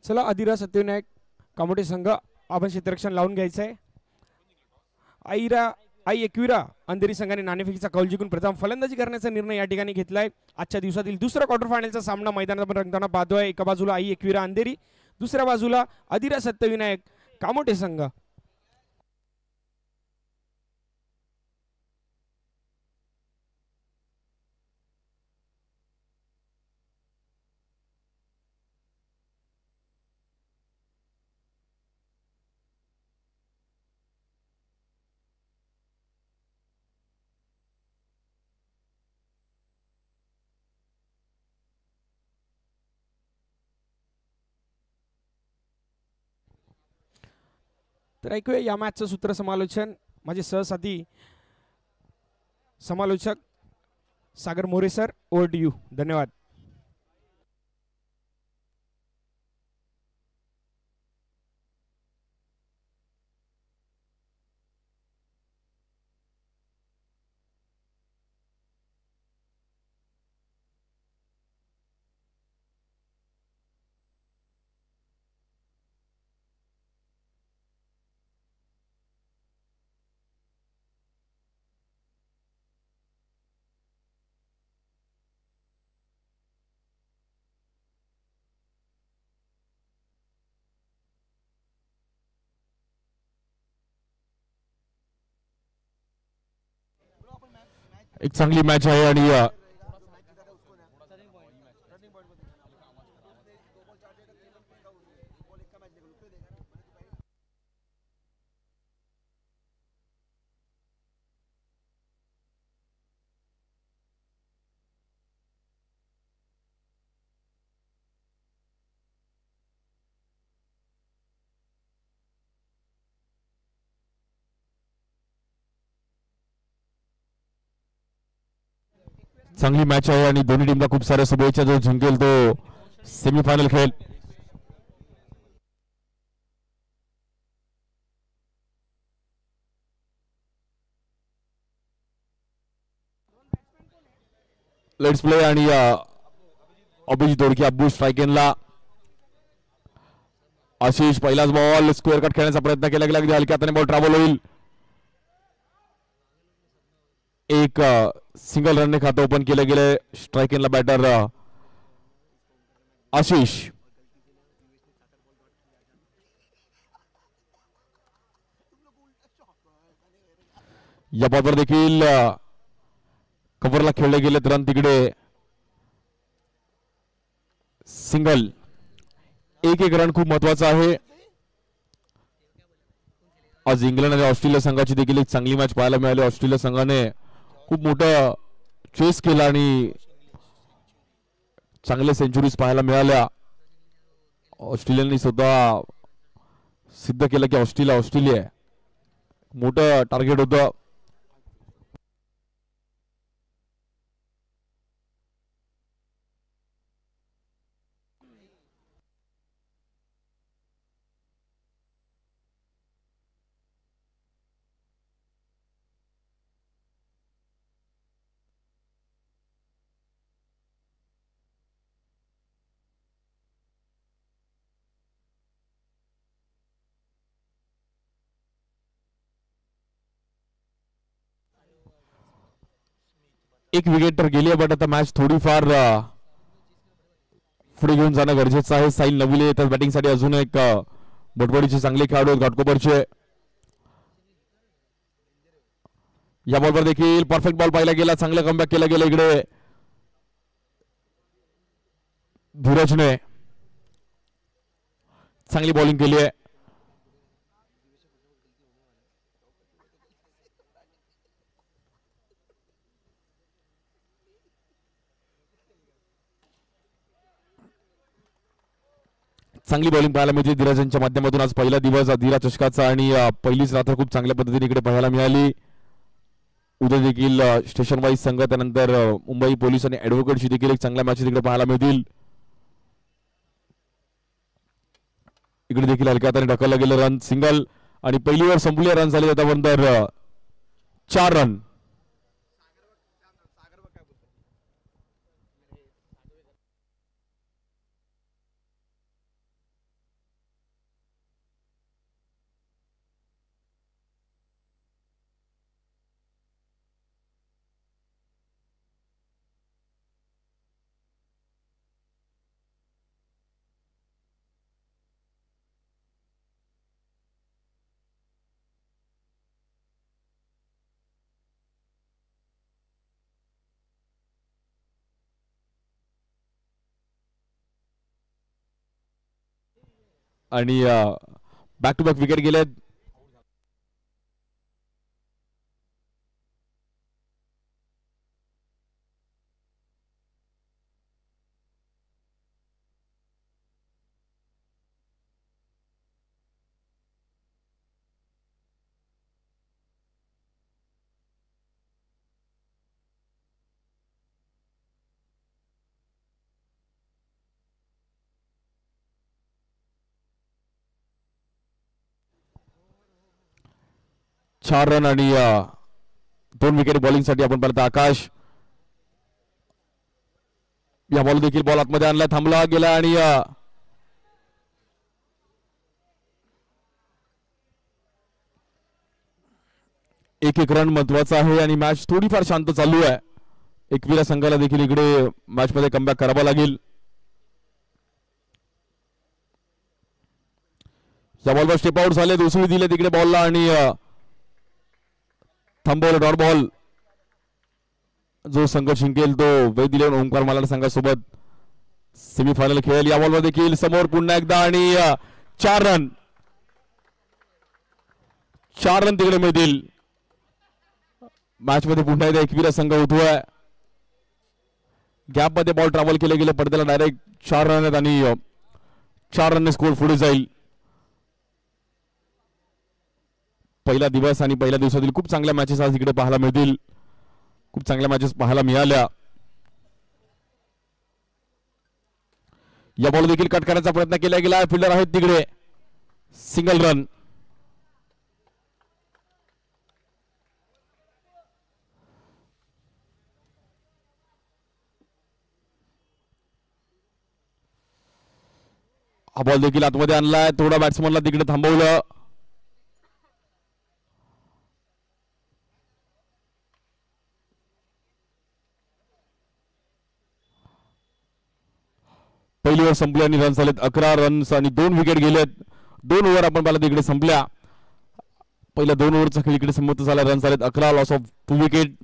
चला अधिरा सत्यविनायक कामोठे संघ आपण क्षेत्ररक्षण लावून घ्यायचं आहे. आई एकविरा अंधेरी संघाने नाणेफेकीचा कौल जिंकून प्रथम फलंदाजी करण्याचा निर्णय या ठिकाणी घेतलाय. आजच्या दिवसातील दुसरा क्वार्टर फायनलचा सामना मैदानात रंगताना पाहतोय. एका बाजूला आई एकविरा अंधेरी, दुसऱ्या बाजूला अधिरा सत्यविनायक कामोठे संघ. तर ऐकूया या मॅचचं सूत्र समालोचन माझे सहसाथी समालोचक Sagar More sir. Over to you. धन्यवाद. एक चांगली मॅच आहे आणि चांगली मॅच आहे आणि दोन्ही टीमला खूप साऱ्या शुभेच्छा. जो जिंकेल तो सेमीफायनल खेळ. लेट्स प्ले आणि अभिजित दोडके अब्बू स्ट्रायकेनला. आशिष पहिलाच बॉल स्क्वेअर कट खेळण्याचा प्रयत्न केला गेला. हलक्या हाताने बॉल ट्रॅव्हल होईल. एक सिंगल रनने खातं ओपन केलं गेलं. स्ट्रायकिंगला बॅटर आशिष. या बॉलवर देखील कव्हरला खेळले गेले रन. तिकडे सिंगल. एक रन खूप महत्वाचा आहे. आज इंग्लंड आणि ऑस्ट्रेलिया संघाची देखील एक चांगली मॅच पाहायला मिळाली. ऑस्ट्रेलिया संघाने खूप मोठं चेस केलं आणि चांगले सेंचुरीज पाहायला मिळाल्या. ऑस्ट्रेलियाने स्वतः सिद्ध केलं की ऑस्ट्रेलिया मोठं टार्गेट होतं. एक विकेट तर गेली आहे, बट आता मॅच थोडीफार पुढे घेऊन जाणं गरजेचं आहे. साहिल नवले येतात बॅटिंगसाठी. अजून एक बटबडीचे चांगले खेळाडू आहेत घाटकोपरचे. या बॉलवर देखील परफेक्ट बॉल पाहिला गेला. चांगलं कमबॅक केलं गेलं इकडे धीरजने. चांगली बॉलिंग केली आहे. चांगली बॉलिंग पाहायला मिळते धीरजांच्या माध्यमातून. आज पहिला दिवस धीरा चषकाचा आणि पहिलीच रात्र खूप चांगल्या पद्धतीने इकडे पाहायला मिळाली. उद्या देखील स्टेशन वाईज संघ, त्यानंतर मुंबई पोलीस आणि ऍडव्होकेटची देखील एक चांगल्या मॅचेस इकडे पाहायला मिळतील. इकडे देखील हलक्या हाताने ढकललं गेलं रन. सिंगल आणि पहिली ओव्हर संपली. रन झाले त्यानंतर 4 रन. आणि बॅक टू बॅक विकेट गेलेत. चार रन आणि 2 विकेट बॉलिंगसाठी आपण पाहतो आकाश. या बॉल देखील बॉल आतमध्ये आणला, थांबला गेला आणि एक रन महत्वाचा आहे आणि मॅच थोडीफार शांत चालू आहे. एकविरा संघाला देखील इकडे मॅच मध्ये कमबॅक करावा लागेल. या बॉलवर स्टेप आउट झाले, उसळी दिले तिकडे बॉलला आणि थांबवलं डॉट बॉल. जो संघ जिंकेल तो वेळ दिले ओंकार मालाड संघासोबत सेमीफायनल खेळेल. या बॉलवर देखील समोर पुन्हा एकदा आणि 4 रन तिकडे मिळतील. मॅच मध्ये पुन्हा एकदा एकविरा संघ होतोय. गॅप मध्ये बॉल ट्रॅव्हल केले गेले पडद्याला डायरेक्ट 4 रन आहेत आणि 4 रनने स्कोर पुढे जाईल. पहिला दिवस आणि पहिल्या दिवसातील खूप चांगल्या मॅचेस आज इकडे पाहायला मिळतील. खूप चांगल्या मॅचेस पाहायला मिळाल्या. या बॉल देखील कट करण्याचा प्रयत्न केला गेला. फिल्डर आहेत तिकडे, सिंगल रन. हा बॉल देखील आतमध्ये आणलाय, थोडा बॅट्समनला तिकडे थांबवलं. पहिली ओव्हर संपली आणि रन झालेत 11 रन्स आणि 2 विकेट गेलेत. 2 ओव्हर आपण पाहिला तिकडे संपल्या. पहिल्या 2 ओव्हरचा खेळ इकडे समाप्त झाला. रन झालेत 11, लॉस ऑफ 2 विकेट.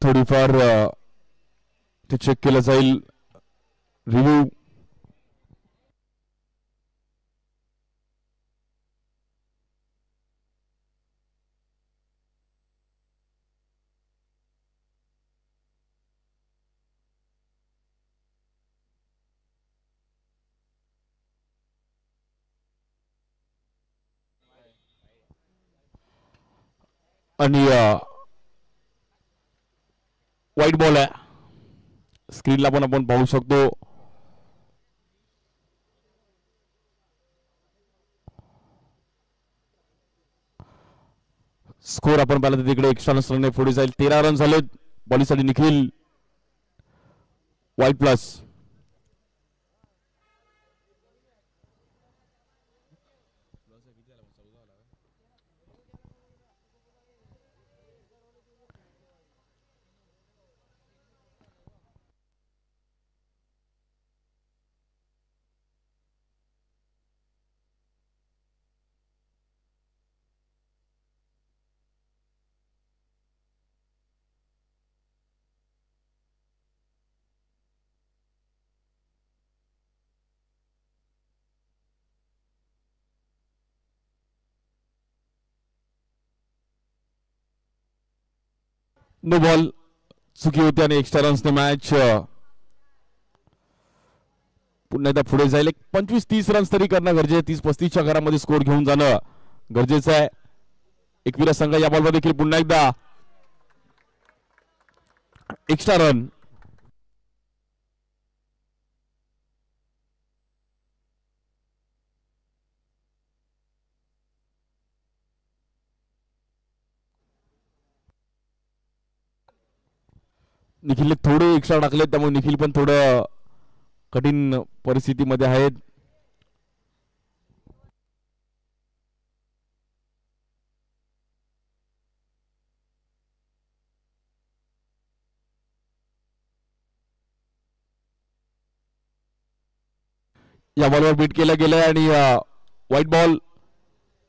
थोडीफार ते चेक केलं जाईल. रिव्ह्यू आणि व्हाईट बॉल आहे. स्क्रीनला पण आपण पाहू शकतो. स्कोर आपण पाहिला तर तिकडे एक्स्ट्रा रनने पुढे जाईल. 13 रन झालेत. बॉलिंगसाठी निखिल व्हाईट प्लस. नो बॉल चुकी होती आणि एक्स्ट्रा रन्सने मॅच पुन्हा एकदा पुढे जाईल. 25-30 रन्स तरी करणं गरजेचं आहे. 30-35च्या घरामध्ये स्कोर घेऊन जाणं गरजेचं आहे. एकविरा संघ या बॉलवर देखील पुन्हा एकदा एक्स्ट्रा रन. निखिलने थोडे एक्स्ट्रा टाकले, त्यामुळे निखिल पण थोडं कठीण परिस्थितीमध्ये आहेत. या बॉलवर बीट केलं गेलं आणि व्हाईट बॉल.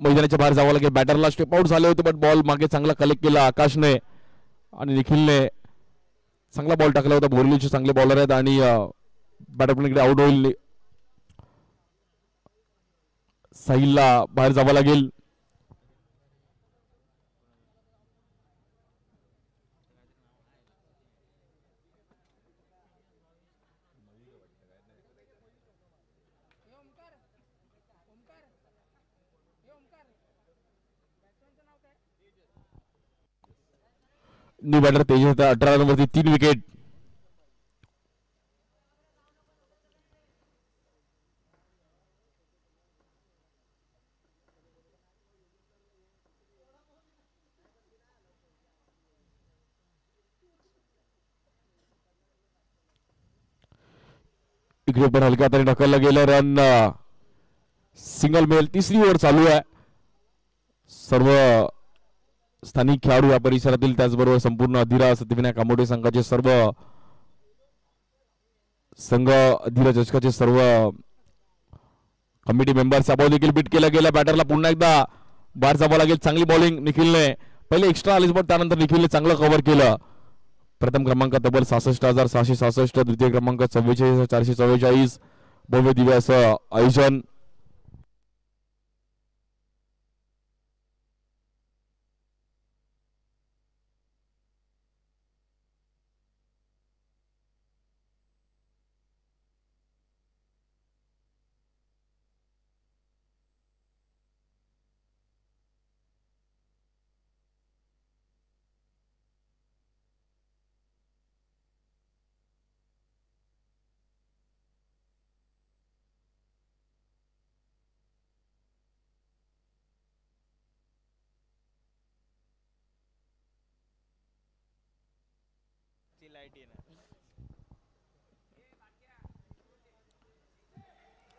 मैदानाच्या बाहेर जावं लागेल. बॅटरला स्टेप आउट झाले होते, बट बॉल मागे चांगला कलेक्ट केला आकाशने आणि निखिलने चांगला बॉल टाकला होता. बोरलीचे चांगले बॉलर आहेत आणि बॅटर पण इकडे आउट होईल. साहिलला बाहेर जावं लागेल. न्यू बॅटर तेजस 18 रनवरती 3 विकेट. इकडे पण हलक्या हाताने ढकललं गेलं. रन सिंगल मेल. तिसरी ओव्हर चालू आहे. सर्व स्थानिक खेळाडू या परिसरातील, त्याचबरोबर संपूर्ण अधिरा सत्यविनायक आंबोडे संघाचे सर्व संघ, अधिरा चषकाचे सर्व कमिटी मेंबर्स याबाबत देखील बीट केला गेला. बॅटरला पुन्हा एकदा बाहेर जावं लागेल. चांगली बॉलिंग निखिलने. पहिले एक्स्ट्रा आलीच, पण त्यानंतर निखिलने चांगलं कव्हर केलं. प्रथम क्रमांक तब्बल 66,666, द्वितीय क्रमांक 44,444. भव्य दिव्य असं आयोजन.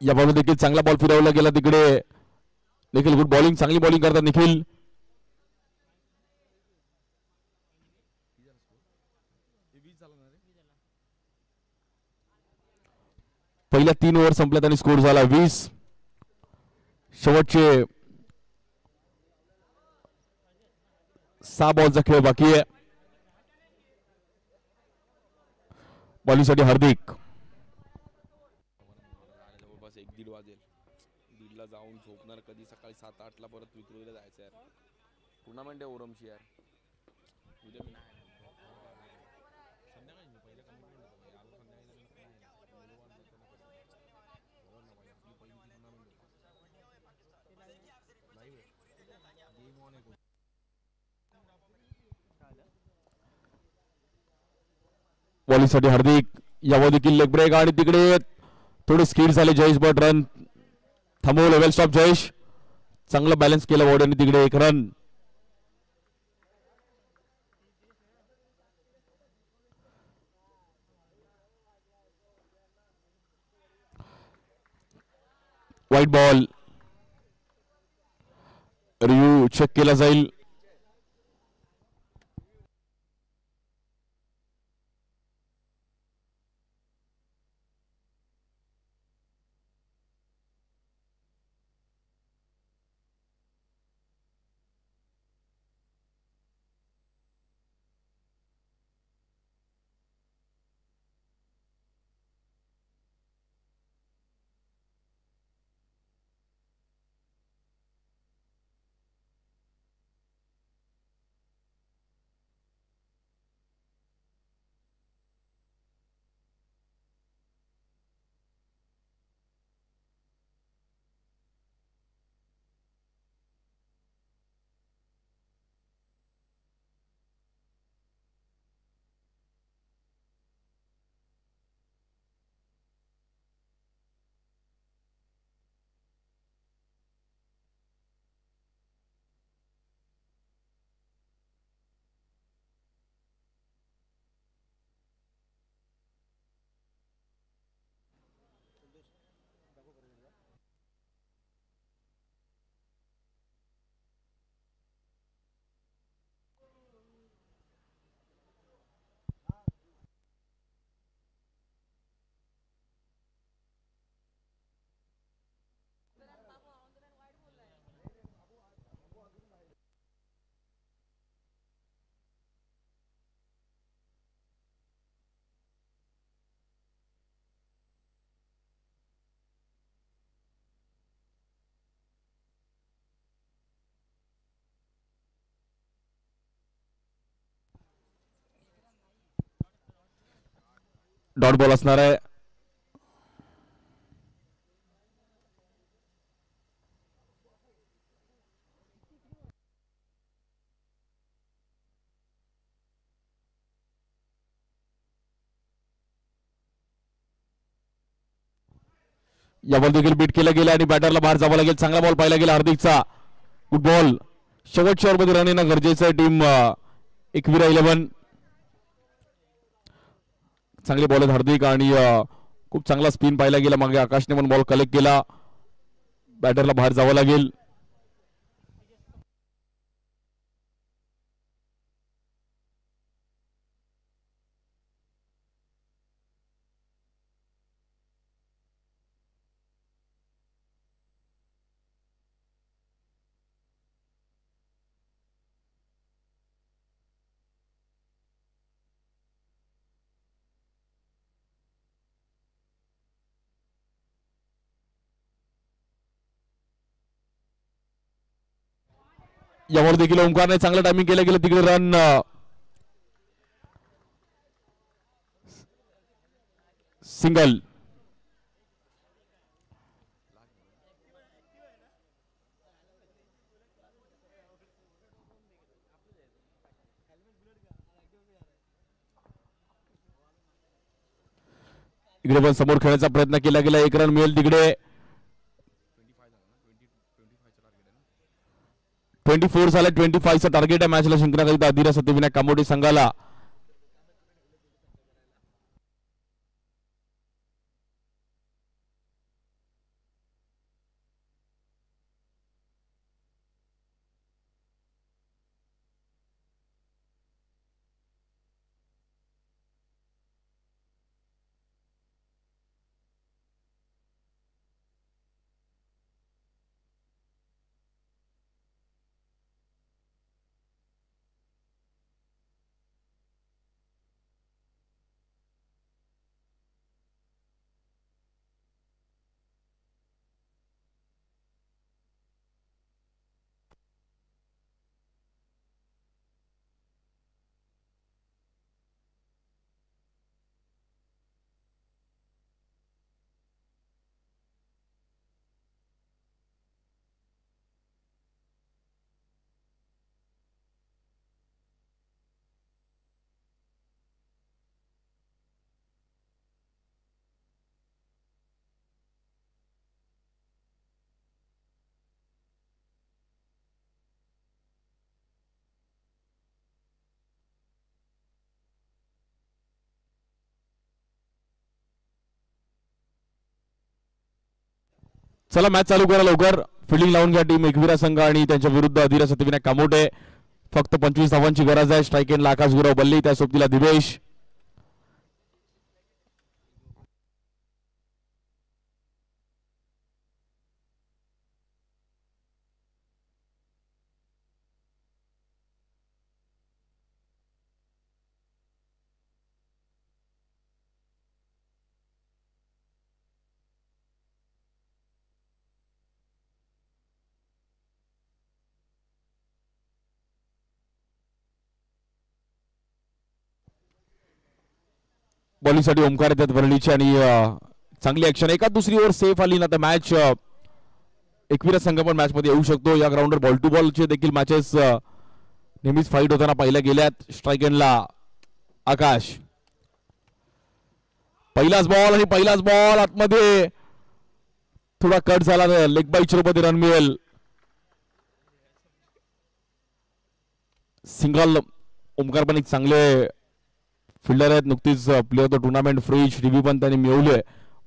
याबाबत देखील चांगला बॉल फिरवला गेला तिकडे. निखिल गुड बॉलिंग, चांगली बॉलिंग करतात निखिल. पहिल्या 3 ओव्हर संपल्यात आणि स्कोर झाला 20. शेवटचे 6 बॉलचा खेळ बाकी आहे. बॉलिंगसाठी हार्दिक. जवळपास 1-1:30 वाजेल. 1:30ला जाऊन झोपणार कधी, सकाळी 7-8ला परत विक्रोळीला जायचं यार. टुर्नामेंट आहे ओरमची यार. उद्या मी नाही बॉलिंगसाठी हार्दिक. यावर देखील लेग ब्रेक आणि तिकडे थोडे स्किड झाले जयेश, बट रन थांबवलं. Well stop Jayesh. चांगलं बॅलन्स केलं बॉडीने तिकडे. 1 run. White ball. Review check केला जाईल. डॉट बॉल असणार आहे. या बॉल देखील बीट केला गेला आणि बॅटरला बाहेर जावं लागेल. चांगला बॉल पाहिला गेला हार्दिकचा. Good ball. शेवटच्या ओव्हरमध्ये रन येणं गरजेचं आहे टीम एकविरा 11. चांगले बॉल आहेत हार्दिक आणि खूप चांगला स्पिन पाहिला गेला. मागे आकाशने पण बॉल कलेक्ट केला. बॅटरला बाहेर जावं लागेल. यावर देखील ओमकारने चांगलं टायमिंग केलं गेलं. तिकडे रन सिंगल. इकडे पण समोर खेळण्याचा प्रयत्न केला गेला. 1 रन मिळेल तिकडे. 24 झाले. 25 चा टार्गेट आहे मॅचला जिंकण्याकरिता अधिरा सत्यविनायक कामोटे संघाला. चला मॅच चालू करा लवकर. फिल्डिंग लावून घ्या टीम एकविरा संघ आणि त्यांच्या विरुद्ध अधिरा सत्यविनायक कामोटे. फक्त 25 धावांची गरज आहे. स्ट्राईक एंडला आकाश गुरव बल्ली, त्या सोबतीला दिवेश. बॉलिंगसाठी ओमकार येतात वरळीची आणि चांगली ऍक्शन. एका दुसरी ओव्हर सेफ आली ना तर मॅच एकविरा संघ पण मॅच मध्ये येऊ शकतो. या ग्राउंडवर बॉल टू बॉल चे देखील मॅचेस नेहमीच फाईट होताना पाहिल्या गेल्यात. स्ट्राईक एंडला आकाश. पहिलाच बॉल आणि पहिलाच बॉल आतमध्ये थोडा कट झाला. लेग बाय मध्ये रन मिळेल. सिंगल. ओमकार पण एक चांगले फिल्डर आहेत. नुकतीच प्लेअर ऑफ द टुर्नामेंट फ्रीज रिव्ह्यू पण त्यांनी मिळवले.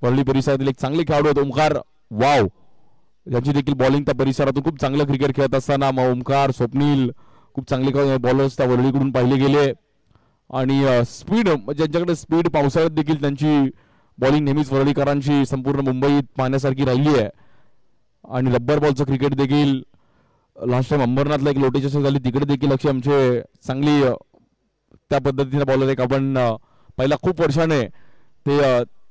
वरळी परिसरातील एक चांगले खेळाडू आहेत ओमकार. वाव. त्यांची देखील बॉलिंग त्या परिसरातून खूप चांगलं क्रिकेट खेळत असताना ओमकार, स्वप्नील खूप चांगले बॉलर्स त्या वरळीकडून पाहिले गेले. आणि स्पीड, ज्यांच्याकडे स्पीड, पावसाळ्यात देखील त्यांची बॉलिंग नेहमीच वरळीकरांची संपूर्ण मुंबईत पाहण्यासारखी राहिली आहे. आणि रब्बर बॉलचं क्रिकेट देखील लास्ट टाइम अंबरनाथला एक लोटे चषक झाली, तिकडे देखील लक्ष आमचे चांगली त्या पद्धतीने बॉलर एक आपण पहिला खूप वर्षाने ते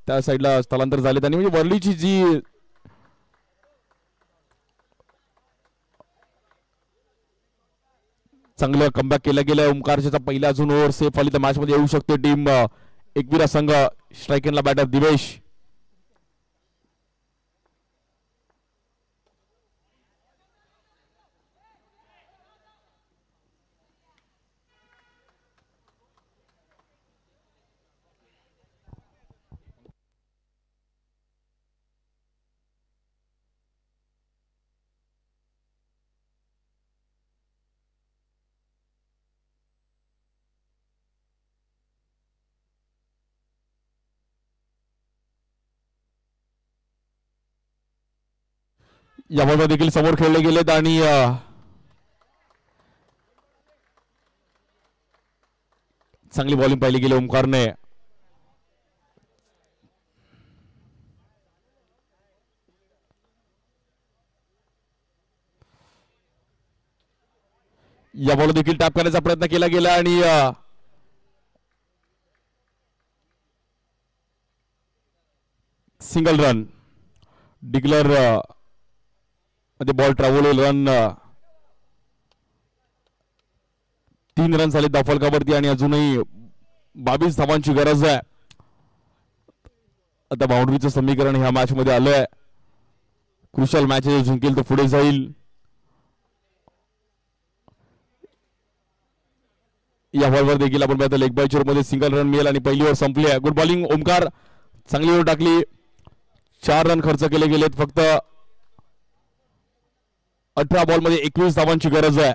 त्या साईडला स्थलांतर झाले. त्यांनी म्हणजे वरळीची जी चांगलं कमबॅक केलं गेलं. ओमकारच्या पहिला अजून ओव्हर सेफ आली तर मॅच मध्ये येऊ शकते टीम एकविरा संघ. स्ट्रायकिंगला बॅटर दिवेश. या बॉलवर देखील समोर खेळले गेलेत आणि चांगली बॉलिंग पाहिली गेली ओमकारने. या बॉल देखील टॅप करण्याचा प्रयत्न केला गेला आणि सिंगल रन. डिक्लर मध्ये बॉल ट्रॅव्हल होईल. रन 3 रन झाले धावफलकावरती आणि अजूनही 22 धावांची गरज आहे. आता बाउंड्रीचं समीकरण ह्या मॅच मध्ये आलंय. क्रुशल मॅच जिंकेल तो पुढे जाईल. या बॉलवर देखील आपण पाहतो लेग बाय मध्ये सिंगल रन मिळेल आणि पहिली ओव्हर संपली आहे. Good bowling Omkar. चांगली ओव्हर टाकली. 4 रन खर्च केले गेलेत. फक्त 18 बॉल मध्ये 21 धावांची गरज आहे.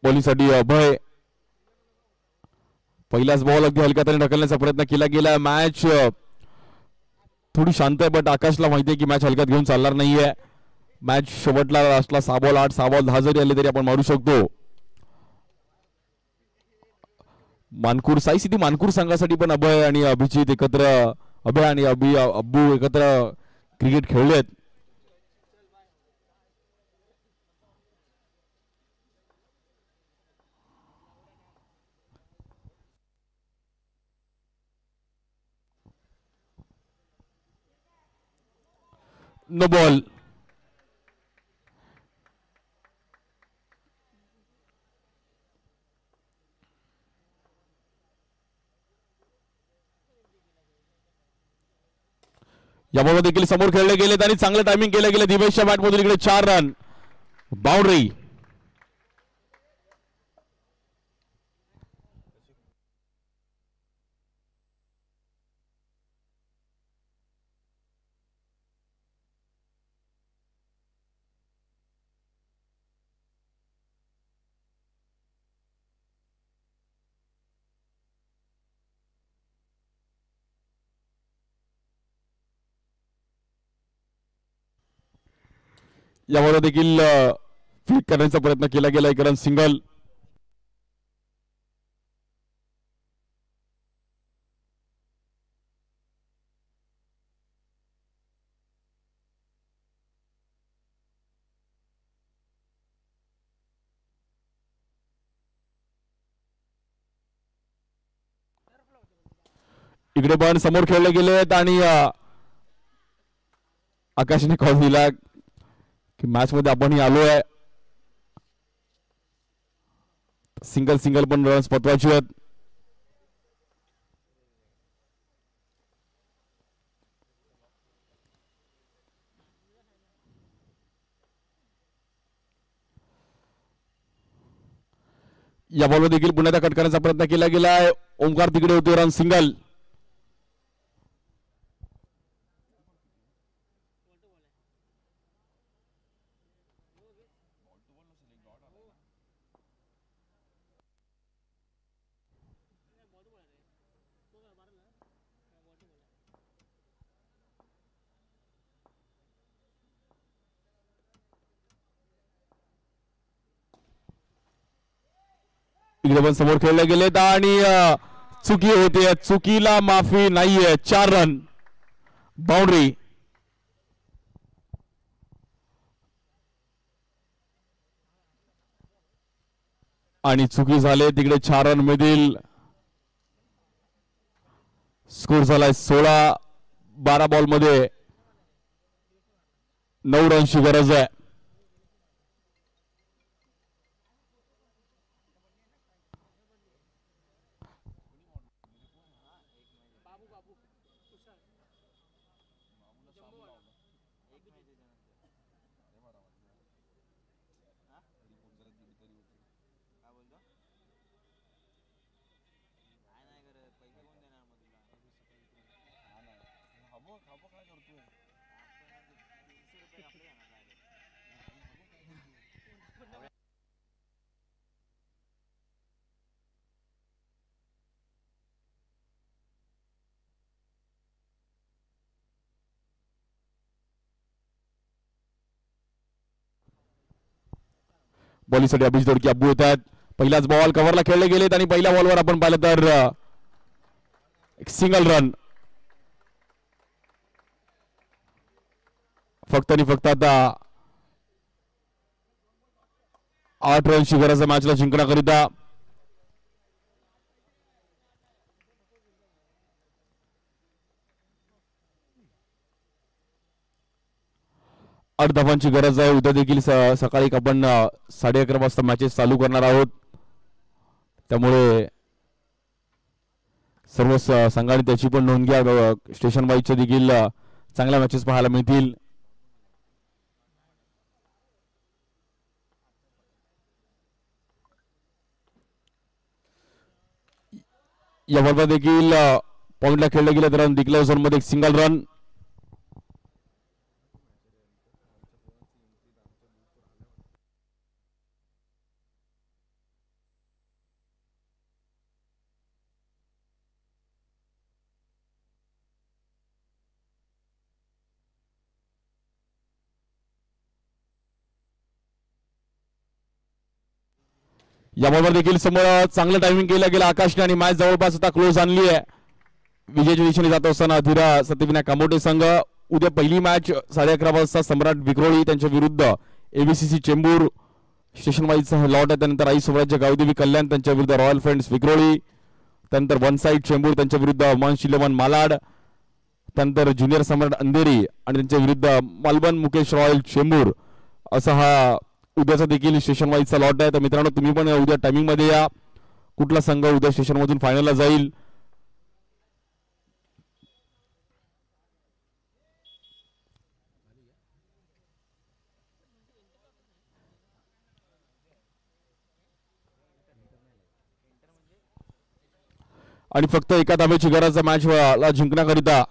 बॉलिंगसाठी अभय. पहिलाच बॉल अगदी हलक्यात ढकलण्याचा प्रयत्न केला गेला. मॅच थोडी शांत आहे बट आकाशला माहिती आहे की मॅच हलक्यात घेऊन चालणार नाहीये. मॅच शेवटला लास्टला 6 बॉल 8 6 बॉल 10 जरी आले तरी आपण मारू शकतो. मानकूर साई सिटी मानकूर संघासाठी पण अभय आणि अभिजित एकत्र अभय आणि अब्बू एकत्र क्रिकेट खेळलेत. No ball. या बॉल देखील समोर खेळले गेलेत आणि चांगलं टायमिंग केलं गेलं. दिवेशच्या बॅट मधून इकडे 4 रन. बाउंड्री. यावर देखील फ्लिक करण्याचा प्रयत्न केला गेला. एक रन सिंगल. इकडे पण समोर खेळले गेलेत आणि आकाशने कॉल दिला की मॅच मध्ये आपणही आलोय. सिंगल सिंगल पण रन्स पतवायचे आहेत. या बॉलवर देखील पुन्हा कट करण्याचा प्रयत्न केला गेलाय. ओमकार तिकडे होते, रन सिंगल. इकडे पण समोर खेळले गेलेत आणि चुकी होते. चुकीला माफी नाहीये. 4 रन, बाउंड्री. आणि चुकी झाले तिकडे 4 रन मिळतील. स्कोर झालाय 16. 12 बॉल मध्ये 9 रनची गरज आहे. बॉलिंगसाठी अभिजित दोडके अब्बू होत आहेत. पहिलाच बॉल कव्हरला खेळले गेलेत आणि पहिल्या बॉलवर आपण पाहिलं तर एक सिंगल रन. फक्त आणि फक्त आता 8 रनची गरज आहे मॅचला जिंकण्याकरिता. आठ धावांची गरज आहे. उद्या देखील सकाळी आपण 11:30 वाजता मॅचेस चालू करणार आहोत. त्यामुळे सर्व संघाने त्याची पण नोंद घ्या. स्टेशन वाईजच्या देखील चांगल्या मॅचेस पाहायला मिळतील. या बॉलवर देखील पॉइंटला खेळले गेले तर डिक्लेअर झोन मध्ये एक सिंगल रन. या बॉलवर देखील समोर चांगलं टायमिंग केलं गेलं आकाशने आणि मॅच जवळपास आता क्लोज आणली आहे. विजयाच्या दिशेने जात असताना धीरा सत्यविनायक कामोटे संघ. उद्या पहिली मॅच 11:30 वाजता सम्राट विक्रोळी त्यांच्या विरुद्ध एबीसीसी चेंबूर स्टेशन वाईजचा लॉट आहे. त्यानंतर आई स्वराज्य गावदेवी कल्याण त्यांच्या विरुद्ध रॉयल फ्रेंड्स विक्रोळी. त्यानंतर वन साईड चेंबूर त्यांच्या विरुद्ध मंच 11 मालाड. त्यानंतर ज्युनियर सम्राट अंधेरी आणि त्यांच्या विरुद्ध मालबन मुकेश रॉयल चेंबूर. असा हा उद्याचा देखील स्टेशन वाईजचा लॉट आहे. तर मित्रांनो तुम्ही पण उद्या टायमिंग मध्ये या. कुठला संघ उद्या स्टेशन मधून फायनलला जाईल आणि फक्त एका धावेची गरज मॅच ला जिंकण्याकरिता.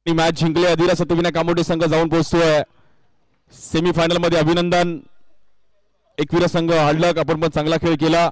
मॅच जिंकले. अधिरा सत्यविनायक कामोटे संघ जाऊन पोहोचतोय सेमीफायनल मध्ये. अभिनंदन. एकविरा संघ हडलक आपण पण चांगला खेळ केला.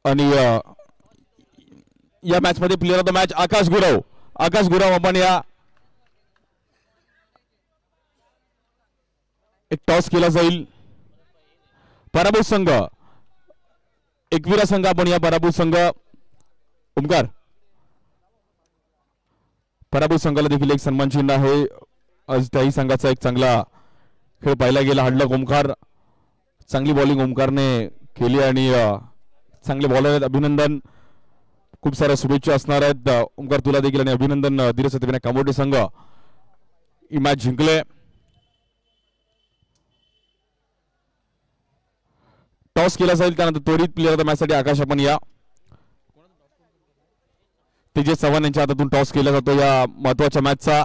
आणि या मॅच मध्ये प्लेअर ऑफ द मॅच आकाश गुरव आपण या एक टॉस केला जाईल. पराभूत संघ एकविरा संघ आपण या पराभूत संघ ओमकार पराभूत संघाला देखील एक सन्मान चिन्ह आहे. आज त्याही संघाचा एक चांगला खेळ पाहिला गेला. हडलक ओमकार चांगली बॉलिंग ओमकारने केली आणि चांगले बॉलर आहेत. अभिनंदन. खूप साऱ्या शुभेच्छा असणार आहेत ओमकार तुला देखील आणि अभिनंदन. धीरज सत्यविनायक कामोटे संघ ही मॅच जिंकले. टॉस केला जाईल त्यानंतर त्वरित प्लेअर ऑफ द मॅच साठी आकाश आपण या तेजस चव्हाण यांच्या हातातून टॉस केला जातो या महत्वाच्या मॅचचा.